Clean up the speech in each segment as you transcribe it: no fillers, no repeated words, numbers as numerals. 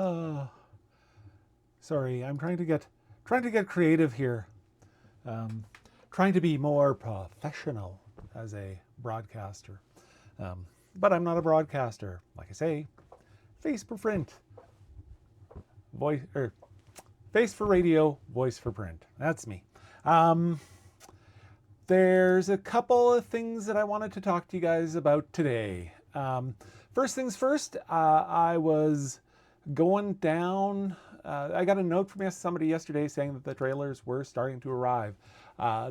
Uh, Sorry, I'm trying to get creative here. Um, Trying to be more professional as a broadcaster. Um, but I'm not a broadcaster. Like I say, face for print, voice or face for radio, voice for print. That's me. Um, there's a couple of things that I wanted to talk to you guys about today. First things first, I was going down. I got a note from somebody yesterday saying that the trailers were starting to arrive.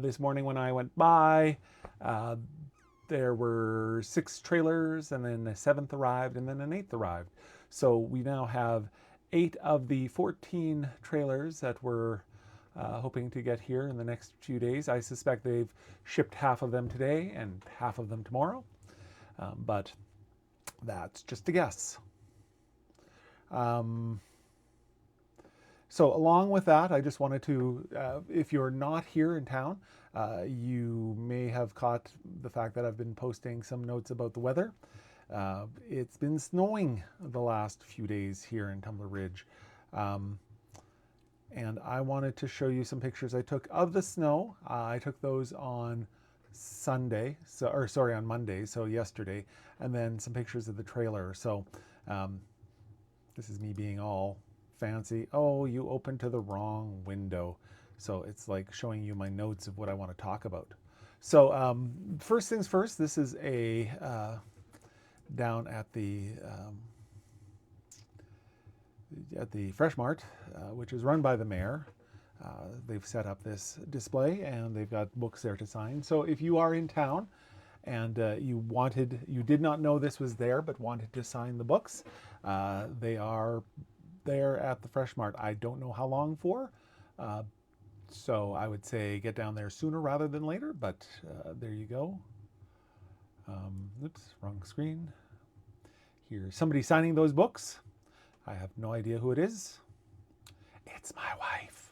This morning when I went by, uh, there were 6 trailers, and then a seventh arrived, and then an eighth arrived. So we now have 8 of the 14 trailers that we're hoping to get here in the next few days. I suspect they've shipped half of them today and half of them tomorrow, but that's just a guess. Um, so along with that, I just wanted to, if you're not here in town, you may have caught the fact that I've been posting some notes about the weather. It's been snowing the last few days here in Tumbler Ridge. Um, and I wanted to show you some pictures I took of the snow. I took those on on Monday, so yesterday, and then some pictures of the trailer. So um, this is me being all fancy. Oh, you opened to the wrong window. So it's like showing you my notes of what I want to talk about. So first things first, this is a down at the Fresh Mart, which is run by the mayor. They've set up this display and they've got books there to sign. So if you are in town and you did not know this was there, but wanted to sign the books, they are there at the Fresh Mart. I don't know how long for, so I would say get down there sooner rather than later, but there you go. Oops, wrong screen. Here's somebody signing those books. I have no idea who it is. It's my wife.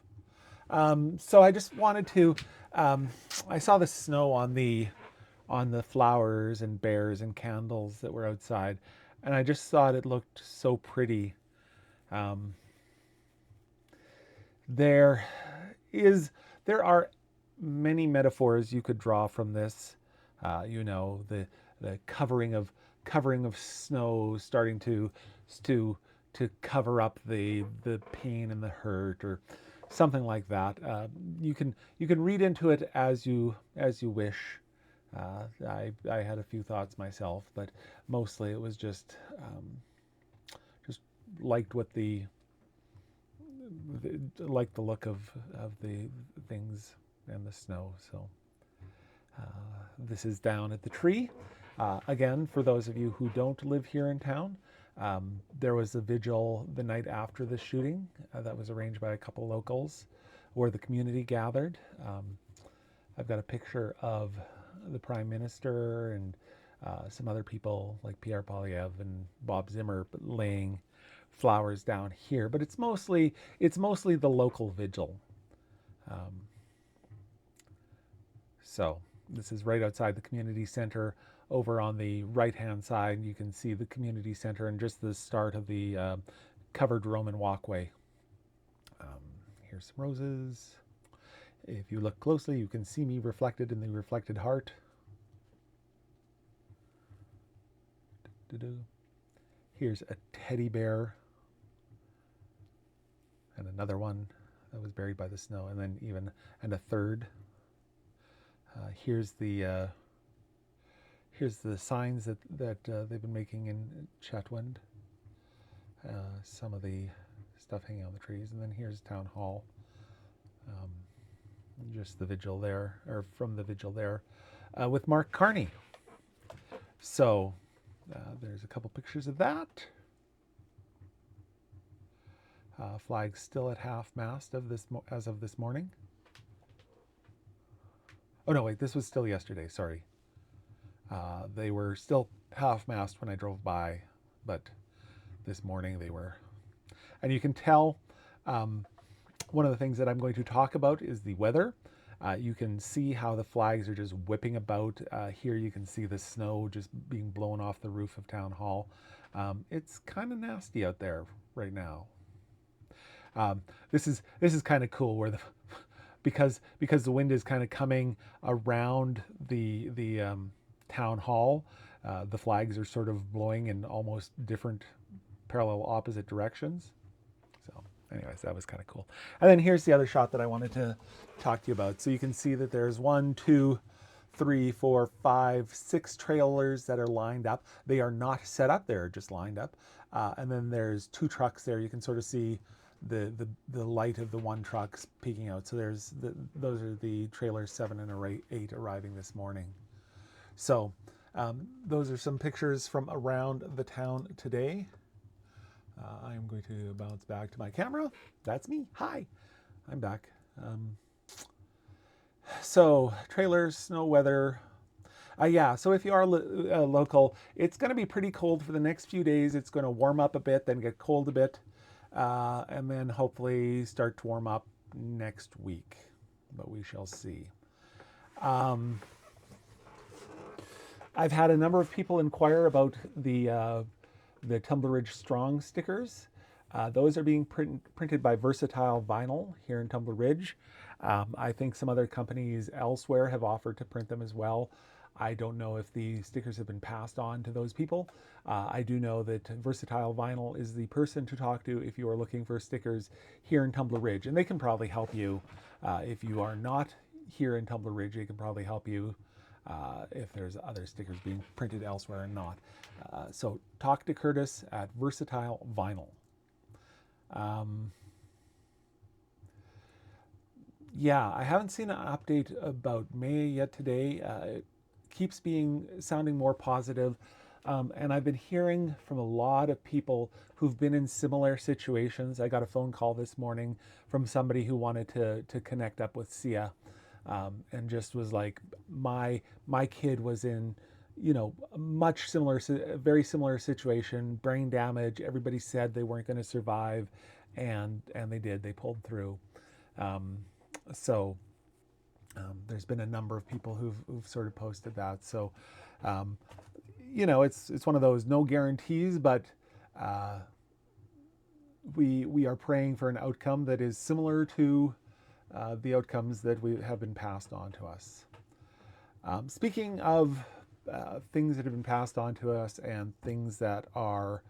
So I just wanted to. I saw the snow on the flowers and bears and candles that were outside, and I just thought it looked so pretty. Um, there is there are many metaphors you could draw from this. The covering of snow starting to to cover up the pain and the hurt, or something like that. You can read into it as you wish. I had a few thoughts myself, but mostly it was just liked what liked the look of the things and the snow. So this is down at the tree. Again, for those of you who don't live here in town, there was a vigil the night after the shooting that was arranged by a couple locals where the community gathered. I've got a picture of the Prime Minister and some other people like Pierre Poilievre and Bob Zimmer laying flowers down here, but it's mostly the local vigil. Um, so this is right outside the community center. Over on the right-hand side, you can see the community center and just the start of the covered Roman walkway. Um, Here's some roses. If you look closely, you can see me reflected in the reflected heart. Here's a teddy bear and another one that was buried by the snow, and then and a third. Here's the signs that they've been making in Chetwynd. Some of the stuff hanging on the trees, and then here's Town Hall. Just the vigil there, or from the vigil there, with Mark Carney. So there's a couple pictures of that. Flag still at half mast as of this morning. Oh no, wait, this was still yesterday. Sorry, they were still half mast when I drove by, but this morning they were. And you can tell. One of the things that I'm going to talk about is the weather. You can see how the flags are just whipping about. Here you can see the snow just being blown off the roof of Town Hall. It's kind of nasty out there right now. This is kind of cool where the because the wind is kind of coming around the town hall. The flags are sort of blowing in almost different parallel opposite directions. So anyways, that was kind of cool. And then here's the other shot that I wanted to talk to you about. So you can see that there's 1, 2, 3, 4, 5, 6 trailers that are lined up. They are not set up, they're just lined up. And then there's 2 trucks there. You can sort of see the light of the one truck peeking out. So those are the trailers 7 and 8 arriving this morning. So those are some pictures from around the town today. I'm going to bounce back to my camera. That's me. Hi, I'm back. So trailers, snow weather. Yeah, so if you are local, it's going to be pretty cold for the next few days. It's going to warm up a bit, then get cold a bit, and then hopefully start to warm up next week. But we shall see. I've had a number of people inquire about the Tumbler Ridge Strong stickers. Those are being printed by Versatile Vinyl here in Tumbler Ridge. I think some other companies elsewhere have offered to print them as well. I don't know if the stickers have been passed on to those people. I do know that Versatile Vinyl is the person to talk to if you are looking for stickers here in Tumbler Ridge. And they can probably help you. If you are not here in Tumbler Ridge, they can probably help you if there's other stickers being printed elsewhere or not. So talk to Curtis at Versatile Vinyl. Yeah, I haven't seen an update about May yet today. It keeps sounding more positive. And I've been hearing from a lot of people who've been in similar situations. I got a phone call this morning from somebody who wanted to connect up with SIA, and just was like, my kid was in, very similar situation, brain damage. Everybody said they weren't going to survive, and they did. They pulled through. There's been a number of people who've sort of posted that. So, it's one of those no guarantees, but we are praying for an outcome that is similar to the outcomes that have been passed on to us. Speaking of things that have been passed on to us and things that are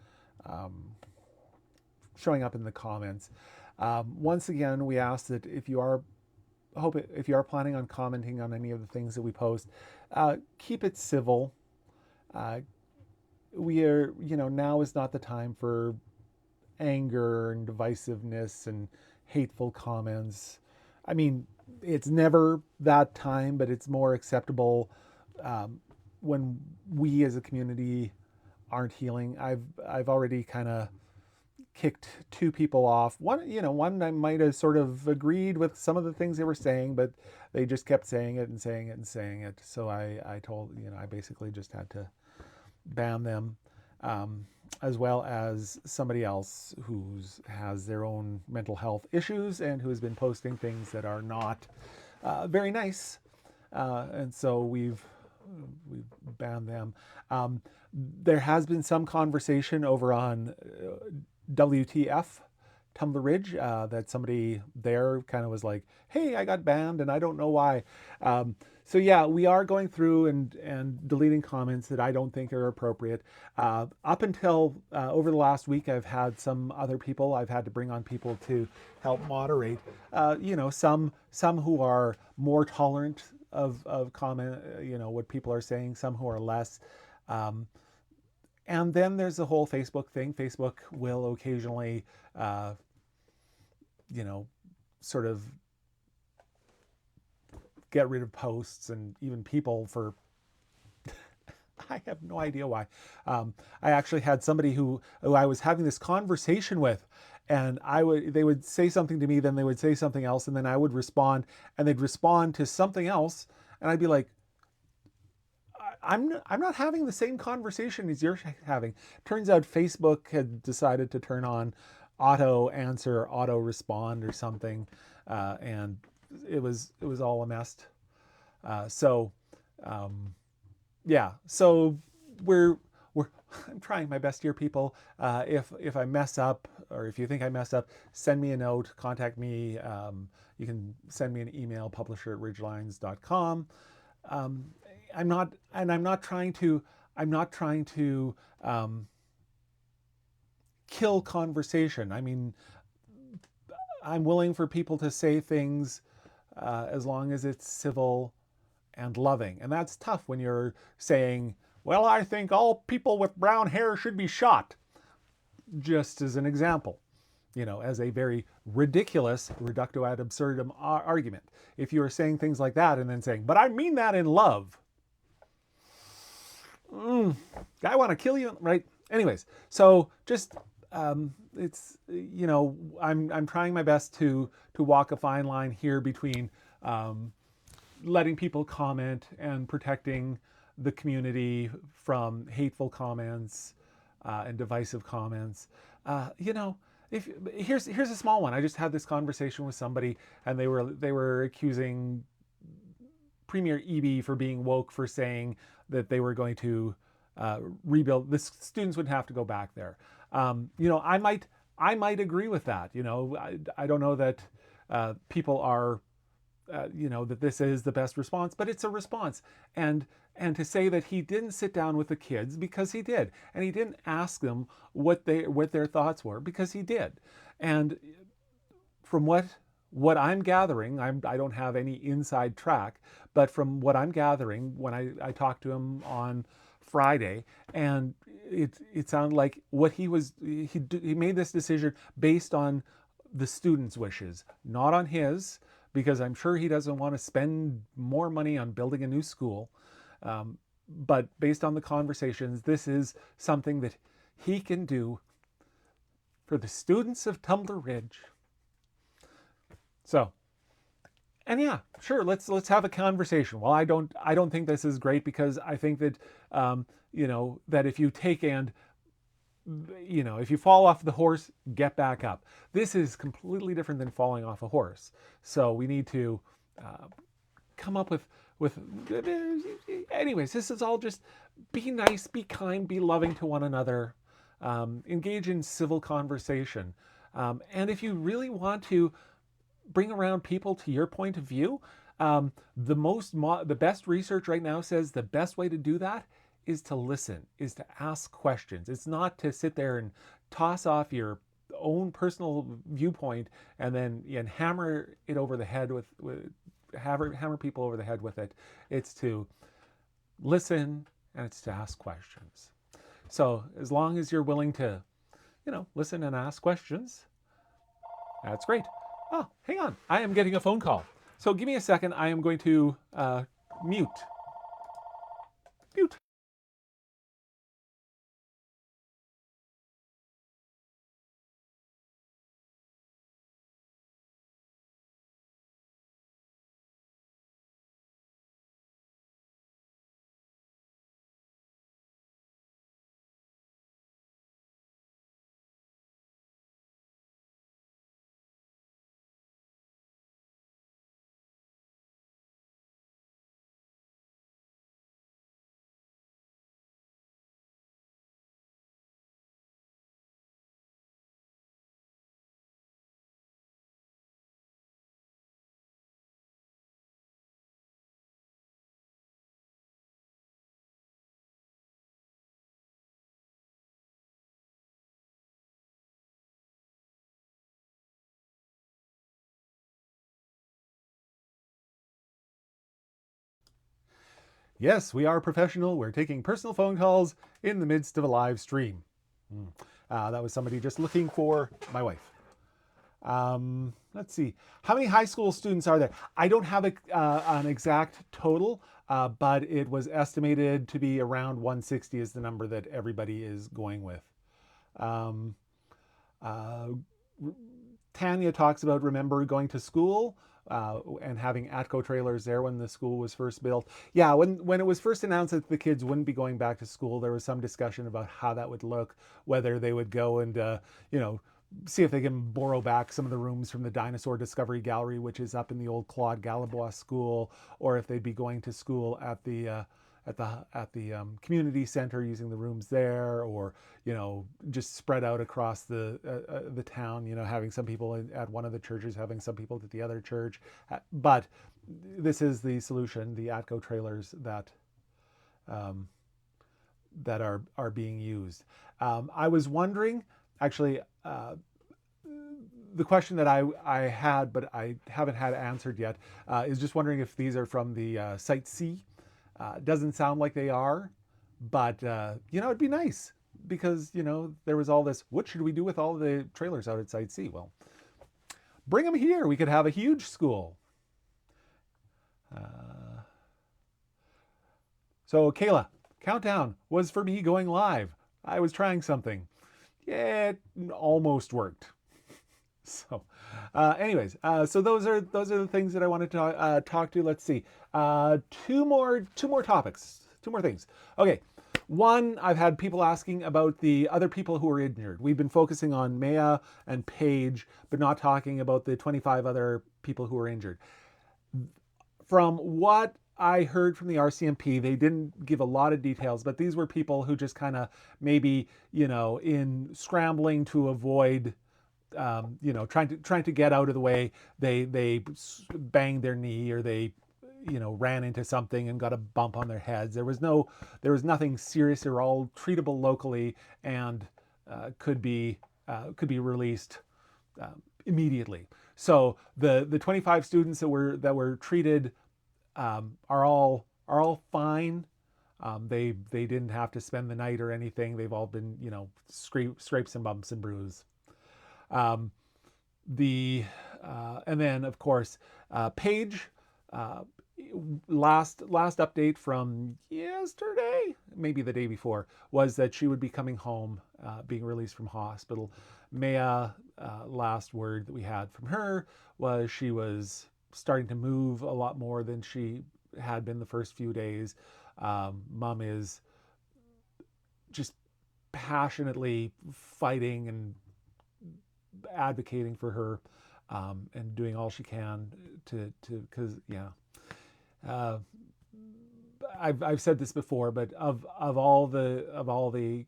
showing up in the comments, once again, we ask that if you are planning on commenting on any of the things that we post, keep it civil. Now is not the time for anger and divisiveness and hateful comments. I mean, it's never that time, but it's more acceptable when we as a community aren't healing. I've already kind of kicked 2 people off. One I might have sort of agreed with some of the things they were saying, but they just kept saying it and saying it and saying it. So I basically just had to ban them, as well as somebody else who has their own mental health issues and who has been posting things that are not very nice. And so we've banned them. There has been some conversation over on WTF Tumbler Ridge that somebody there kind of was like, hey, I got banned and I don't know why. So yeah, we are going through and deleting comments that I don't think are appropriate. Up until over the last week, I've had some other people, I've had to bring on people to help moderate, some who are more tolerant of comment, what people are saying, some who are less. And then there's the whole Facebook thing. Facebook will occasionally, sort of get rid of posts and even people for, I have no idea why. I actually had somebody who I was having this conversation with, and they would say something to me, then they would say something else, and then I would respond, and they'd respond to something else, and I'd be like, I'm not having the same conversation as you're having. Turns out Facebook had decided to turn on auto answer, auto respond or something, and it was all a mess. So we're I'm trying my best here, people. If I mess up, or if you think I messed up, send me a note, contact me. You can send me an email, publisher@ridgelines.com. Um, I'm not trying to, um, kill conversation. I mean, I'm willing for people to say things as long as it's civil and loving. And that's tough when you're saying, well, I think all people with brown hair should be shot, just as an example, as a very ridiculous reductio ad absurdum argument. If you are saying things like that and then saying, but I mean that in love, I want to kill you, right? Anyways, so just it's I'm trying my best to walk a fine line here between letting people comment and protecting the community from hateful comments and divisive comments. If here's a small one. I just had this conversation with somebody, and they were accusing Premier Eby for being woke, for saying that they were going to rebuild. The students would have to go back there. I might agree with that. I don't know that people are that this is the best response, but it's a response. And to say that he didn't sit down with the kids, because he did, and he didn't ask them what their thoughts were, because he did. And from what I'm gathering, I don't have any inside track, but from what I'm gathering, when I talked to him on Friday, and it sounded like he made this decision based on the students' wishes, not on his, because I'm sure he doesn't want to spend more money on building a new school. But based on the conversations, this is something that he can do for the students of Tumbler Ridge. So, and yeah, sure, let's have a conversation. Well, I don't think this is great, because I think that that if you take and if you fall off the horse, get back up. This is completely different than falling off a horse. So we need to come up with anyways, this is all just be nice, be kind, be loving to one another, engage in civil conversation. And if you really want to bring around people to your point of view, the best research right now says the best way to do that is to listen, is to ask questions. It's not to sit there and toss off your own personal viewpoint and then hammer it over the head with hammer people over the head with it. It's to listen, and it's to ask questions. So as long as you're willing to, listen and ask questions, that's great. Oh, hang on. I am getting a phone call. So give me a second. I am going to mute. Mute. Yes, we are professional. We're taking personal phone calls in the midst of a live stream. That was somebody just looking for my wife. Let's see. How many high school students are there? I don't have an exact total, but it was estimated to be around 160 is the number that everybody is going with. Um, uh, Tanya talks about remember going to school and having ATCO trailers there when the school was first built. Yeah, when it was first announced that the kids wouldn't be going back to school, there was some discussion about how that would look, whether they would go and, see if they can borrow back some of the rooms from the Dinosaur Discovery Gallery, which is up in the old Claude Gallibois School, or if they'd be going to school at the at the community center, using the rooms there, or just spread out across the town. Having some people at one of the churches, having some people at the other church. But this is the solution: the ATCO trailers um, that are being used. I was wondering, actually. The question that I had, but I haven't had answered yet, is just wondering if these are from the Site C. Doesn't sound like they are, but it'd be nice because there was all this. What should we do with all the trailers out at Site C? Well, bring them here. We could have a huge school. So Kayla, countdown was for me going live. I was trying something. Yeah, it almost worked. So, anyways, so those are the things that I wanted to talk to. Let's see, two more topics, two more things. Okay, one, I've had people asking about the other people who are injured. We've been focusing on Maya and Paige, but not talking about the 25 other people who are injured. From what I heard from the RCMP, they didn't give a lot of details, but these were people who just kind of maybe, in scrambling to avoid trying to get out of the way, they banged their knee, or they ran into something and got a bump on their heads. There was nothing serious. They were all treatable locally and could be released immediately. So the 25 students that were treated are all fine. They didn't have to spend the night or anything. They've all been scrapes and bumps and bruises. And then of course, Paige, last update from yesterday, maybe the day before, was that she would be coming home, being released from hospital. Maya, last word that we had from her was she was starting to move a lot more than she had been the first few days. Mom is just passionately fighting and advocating for her, and doing all she can because I've said this before, but of all the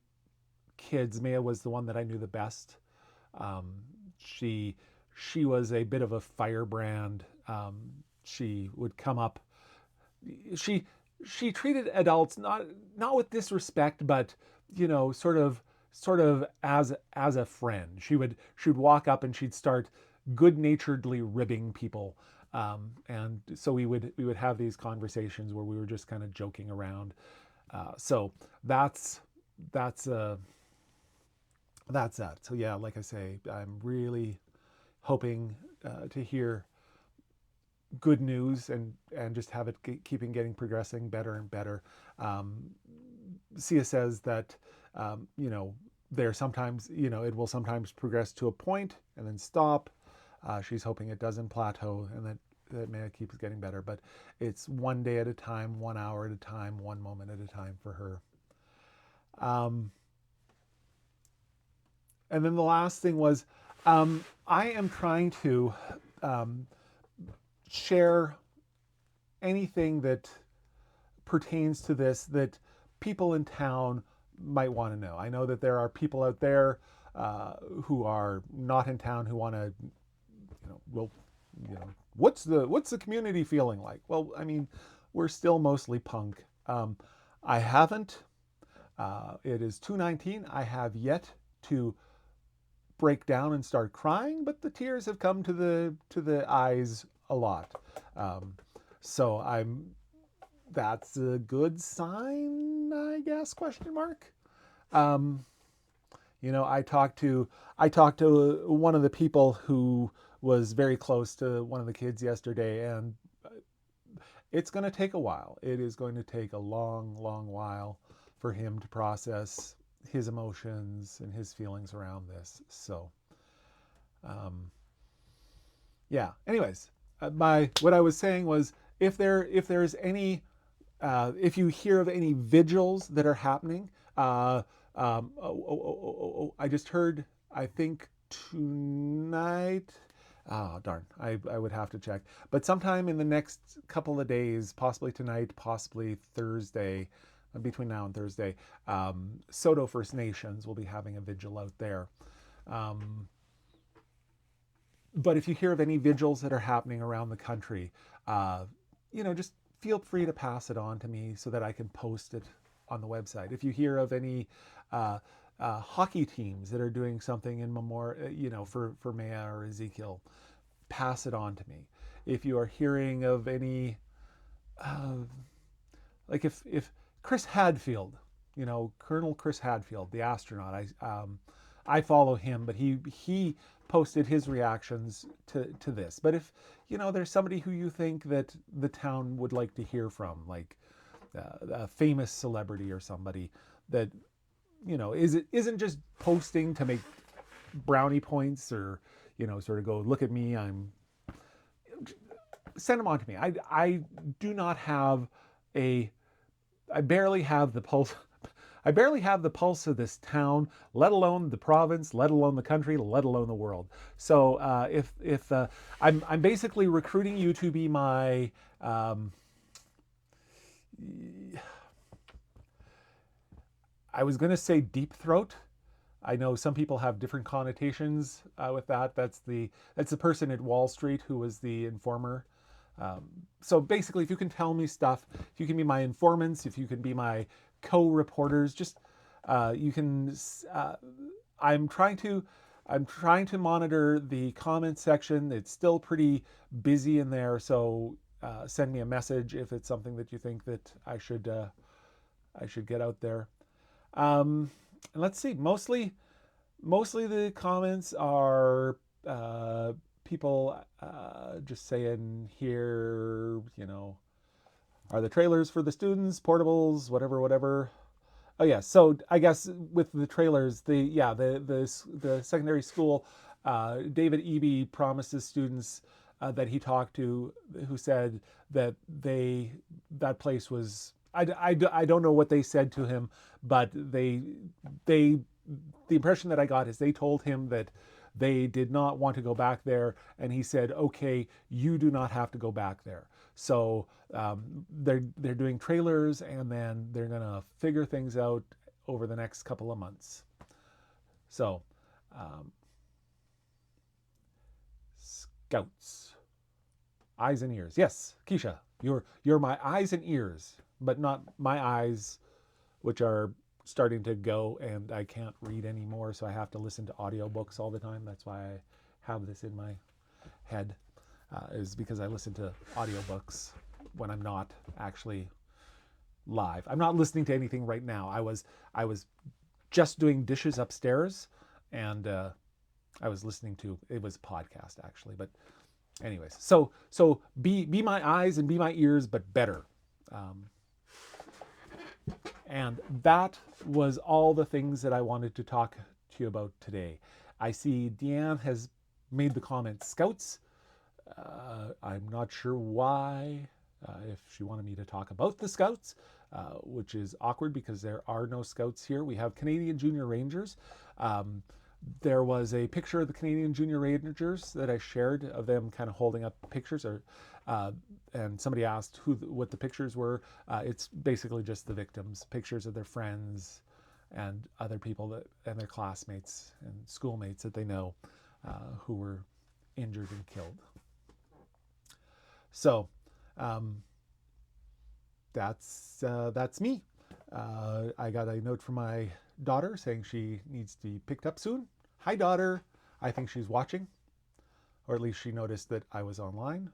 kids, Maya was the one that I knew the best. She was a bit of a firebrand. She would come up. She treated adults not with disrespect, but sort of as a friend. She would walk up and she'd start good-naturedly ribbing people, and so we would have these conversations where we were just kind of joking around. So that's that. So yeah, like I say, I'm really hoping to hear good news and just have it keeping progressing better and better. Sia says that there sometimes it will sometimes progress to a point and then stop. She's hoping it doesn't plateau and that Maya keeps getting better, but it's one day at a time, 1 hour at a time, one moment at a time for her. And then the last thing was, I am trying to share anything that pertains to this that people in town might want to know. I know that there are people out there who are not in town who want to, what's the community feeling like? Well, I mean, we're still mostly punk. I haven't. It is 2:19. I have yet to break down and start crying, but the tears have come to the eyes a lot. So that's a good sign, I guess, question mark. I talked to one of the people who was very close to one of the kids yesterday, and it's going to take a while. It is going to take a long, long while for him to process his emotions and his feelings around this. So, yeah. Anyways, what I was saying was, if there's any, if you hear of any vigils that are happening, I just heard, I think tonight, Ah, darn. I would have to check. But sometime in the next couple of days, possibly tonight, possibly Thursday, between now and Thursday, Soto First Nations will be having a vigil out there. Um, but if you hear of any vigils that are happening around the country, uh, just feel free to pass it on to me so that I can post it on the website. If you hear of any uh, hockey teams that are doing something in memorial, for Maya or Ezekiel, pass it on to me. If you are hearing of any, uh, like if Chris Hadfield, Colonel Chris Hadfield, the astronaut, I follow him, but he posted his reactions to this. But if there's somebody who you think that the town would like to hear from, like a famous celebrity or somebody that isn't just posting to make brownie points or sort of go look at me, send them on to me. I do not have a I barely have the pulse. I barely have the pulse of this town, let alone the province, let alone the country, let alone the world. So if I'm basically recruiting you to be my I was going to say deep throat. I know some people have different connotations with that. That's the person at Wall Street who was the informer. So basically, if you can tell me stuff, if you can be my informants, if you can be my co-reporters, just you can. I'm trying to monitor the comment section. It's still pretty busy in there, so send me a message if it's something that you think that I should get out there. And let's see. Mostly the comments are people just saying here, are the trailers for the students, portables, whatever. Oh yeah, so I guess with the trailers, the secondary school, David Eby promises students that he talked to who said that that place was. I don't know what they said to him, but the impression that I got is they told him that they did not want to go back there, and he said, "Okay, you do not have to go back there." So they're doing trailers, and then they're gonna figure things out over the next couple of months. So, scouts, eyes and ears. Yes, Keisha, you're my eyes and ears, but not my eyes, which are starting to go, and I can't read anymore, so I have to listen to audiobooks all the time. That's why I have this in my head, is because I listen to audiobooks when I'm not actually live. I'm not listening to anything right now. I was just doing dishes upstairs, and I was listening to, it was a podcast actually, but anyways, so be my eyes and be my ears, but better. And that was all the things that I wanted to talk to you about today. I see Deanne has made the comment scouts. I'm not sure why, if she wanted me to talk about the scouts, which is awkward because there are no scouts here. We have Canadian Junior Rangers. There was a picture of the Canadian Junior Rangers that I shared of them kind of holding up pictures, and somebody asked what the pictures were. It's basically just the victims, pictures of their friends and other people and their classmates and schoolmates that they know who were injured and killed. So that's me. I got a note from my daughter saying she needs to be picked up soon. Hi, daughter. I think she's watching, or at least she noticed that I was online.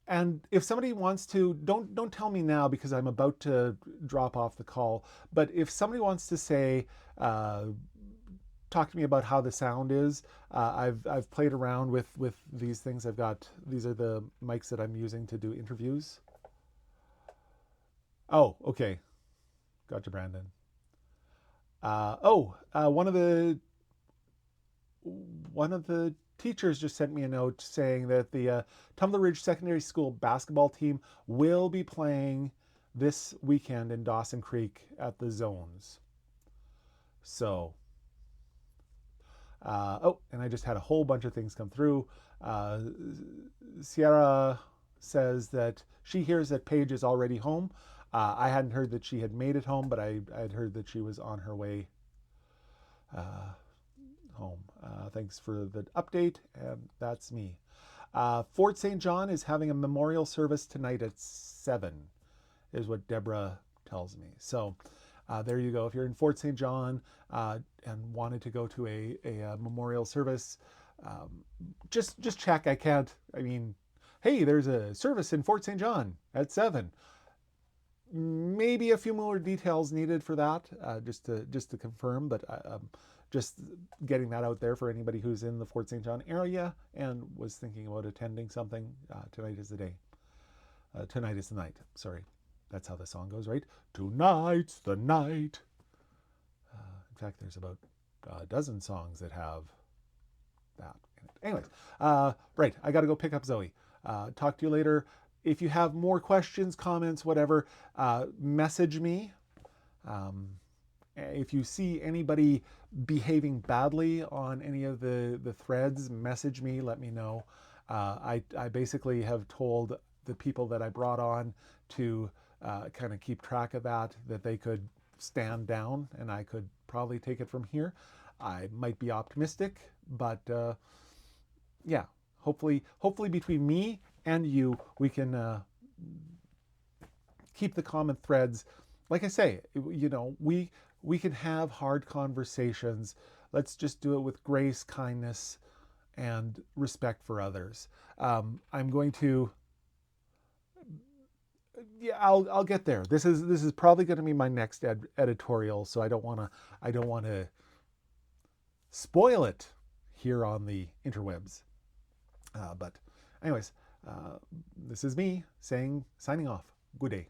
And if somebody wants to, don't tell me now because I'm about to drop off the call. But if somebody wants to say, talk to me about how the sound is. I've played around with these things. These are the mics that I'm using to do interviews. Oh, okay. Gotcha, Brandon. One of the teachers just sent me a note saying that the Tumbler Ridge Secondary School basketball team will be playing this weekend in Dawson Creek at the Zones. So Oh, and I just had a whole bunch of things come through. Sierra says that she hears that Paige is already home. I hadn't heard that she had made it home, but I had heard that she was on her way home. Thanks for the update, and that's me. Fort St. John is having a memorial service tonight at 7, is what Deborah tells me. So there you go. If you're in Fort St. John and wanted to go to a memorial service, just check. I mean, hey, there's a service in Fort St. John at 7. Maybe a few more details needed for that, just to confirm, but just getting that out there for anybody who's in the Fort St. John area and was thinking about attending something. Tonight is the day. Tonight is the night. Sorry, that's how the song goes, right? Tonight's the night. In fact, there's about a dozen songs that have that in it. Anyways, right, I got to go pick up Zoe. Talk to you later. If you have more questions, comments, whatever, message me. If you see anybody behaving badly on any of the threads, message me, let me know. I basically have told the people that I brought on to kind of keep track of that they could stand down and I could probably take it from here. I might be optimistic, but yeah, hopefully between me and you, we can keep the common threads. Like I say, you know, we can have hard conversations. Let's just do it with grace, kindness, and respect for others. I'm going to, yeah, I'll get there. This is probably going to be my next editorial, so I don't want to spoil it here on the interwebs. But anyways, this is me signing off. Good day.